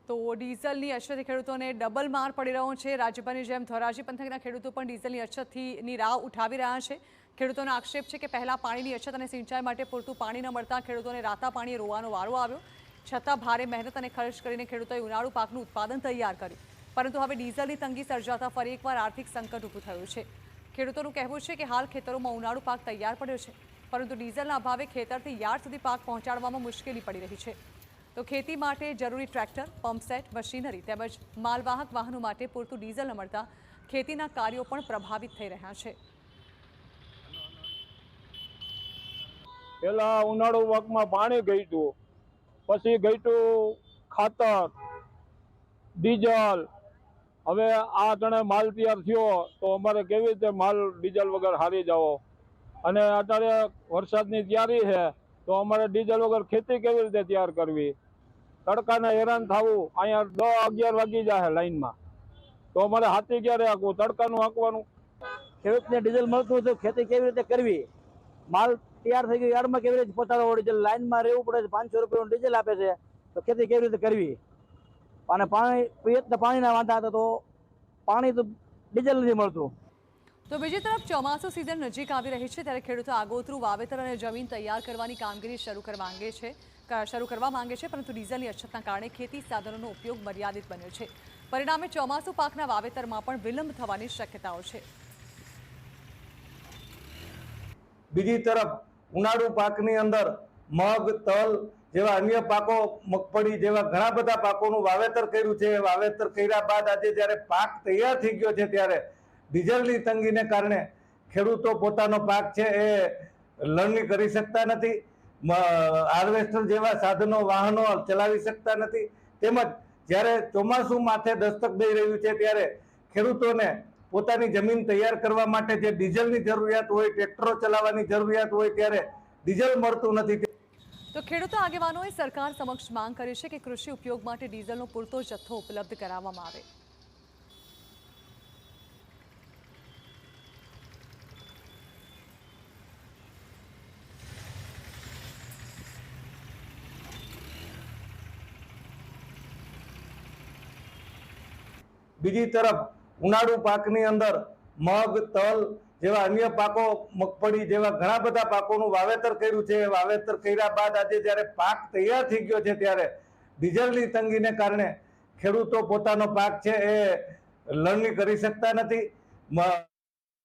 તો ડીઝલની અછતથી ખેડૂતોને ડબલ માર પડી રહ્યો છે। રાજ્યભરની જેમ ધોરાજી પંથકના ખેડૂતો પણ ડીઝલની અછતની રાહ ઉઠાવી રહ્યા છે। ખેડૂતોનો આક્ષેપ છે કે પહેલા પાણીની અછત અને સિંચાઈ માટે પૂરતું પાણી ન મળતા ખેડૂતોને રાતા પાણીએ રોવાનો વારો આવ્યો। છતાં ભારે મહેનત અને ખર્ચ કરીને ખેડૂતોએ ઉનાળુ પાકનું ઉત્પાદન તૈયાર કર્યું, પરંતુ હવે ડીઝલની તંગી સર્જાતા ફરી એકવાર આર્થિક સંકટ ઊભું થયું છે। ખેડૂતોનું કહેવું છે કે હાલ ખેતરોમાં ઉનાળુ પાક તૈયાર પડ્યો છે, પરંતુ ડીઝલના અભાવે ખેતરથી યાર્ડ સુધી પાક પહોંચાડવામાં મુશ્કેલી પડી રહી છે। તો ખેતી માટે જરૂરી ટ્રેક્ટર, પંપસેટ, મશીનરી તેમજ માલવાહક વાહનો માટે પૂરતું ડીઝલ ન મળતા ખેતીના કાર્યો પણ પ્રભાવિત થઈ રહ્યા છે। પેલા ઉનાળુ પાકમાં પાણી ઘટ્યું, પછી ઘટ્યું ખાતર, ડીઝલ। હવે આ તણે માલ તૈયાર થયો તો અમારે કેવી રીતે માલ ડીઝલ વગર હારી જાવો, અને અત્યારે વરસાદની તૈયારી છે તો અમારે ડીઝલ વગર ખેતી કેવી રીતે તૈયાર કરવી। તડકાને હેરાન થવું, અહીંયા 10-11 વાગી જાય લાઈનમાં, તો અમારે હાથી ક્યારે હાંકવું, તડકાનું હાંકવાનું। ખેડૂતને ડીઝલ મળતું તો ખેતી કેવી રીતે કરવી, માલ તૈયાર થઈ ગયો યાર્ડમાં કેવી રીતે પહોંચાડવો, ડીઝલ લાઈનમાં રહેવું પડે છે, 500 રૂપિયાનું ડીઝલ આપે છે, તો ખેતી કેવી રીતે કરવી। અને પાણીના વાંધા હતા તો પાણી તો ડીઝલ નથી મળતું। તો બીજી તરફ ચોમાસુ સિઝન નજીક આવી રહી છે, ત્યારે ખેડૂતો આગોતરું વાવેતર અને જમીન તૈયાર કરવાની કામગીરી શરૂ કરવા માંગે છે, પરંતુ ડીઝલની અછતના કારણે ખેતી સાધનોનો ઉપયોગ મર્યાદિત બન્યો છે। પરિણામે ચોમાસુ પાકના વાવેતરમાં પણ વિલંબ થવાની શક્યતાઓ છે। બીજી તરફ ઉનાળુ પાકની અંદર મગ, તલ જેવા અન્ય પાકો, મગફળી જેવા ઘણા બધા પાકોનું વાવેતર કર્યું છે। વાવેતર કર્યા બાદ આજે જ્યારે પાક તૈયાર થઈ ગયો છે ત્યારે ડીઝલની તંગીને કારણે ખેડૂતો પોતાનો પાક છે એ લણણી કરી શકતા નથી, હાર્વેસ્ટર જેવા સાધનો, વાહનો ચલાવી શકતા નથી। તેમજ જ્યારે ચોમાસું માથે દસ્તક દઈ રહ્યું છે ત્યારે ખેડૂતોને પોતાની જમીન તૈયાર કરવા માટે જે ડીઝલની જરૂરિયાત હોય, ટ્રેક્ટરો ચલાવવાની જરૂરિયાત હોય, ત્યારે ડીઝલ મળતું નથી। તો ખેડૂતો આગેવાનોએ સરકાર સમક્ષ માંગ કરી છે કે કૃષિ ઉપયોગ માટે ડીઝલનો પૂરતો જથ્થો ઉપલબ્ધ કરાવવામાં આવે। બીજી તરફ ઉનાળુ પાકની અંદર મગ, તલ જેવા અન્ય પાકો, મગફળી જેવા ઘણા બધા પાકોનું વાવેતર કર્યું છે। વાવેતર કર્યા બાદ આજે જ્યારે પાક તૈયાર થઈ ગયો છે ત્યારે ડીઝલની તંગીને કારણે ખેડૂતો પોતાનો પાક છે એ લણણી કરી શકતા નથી।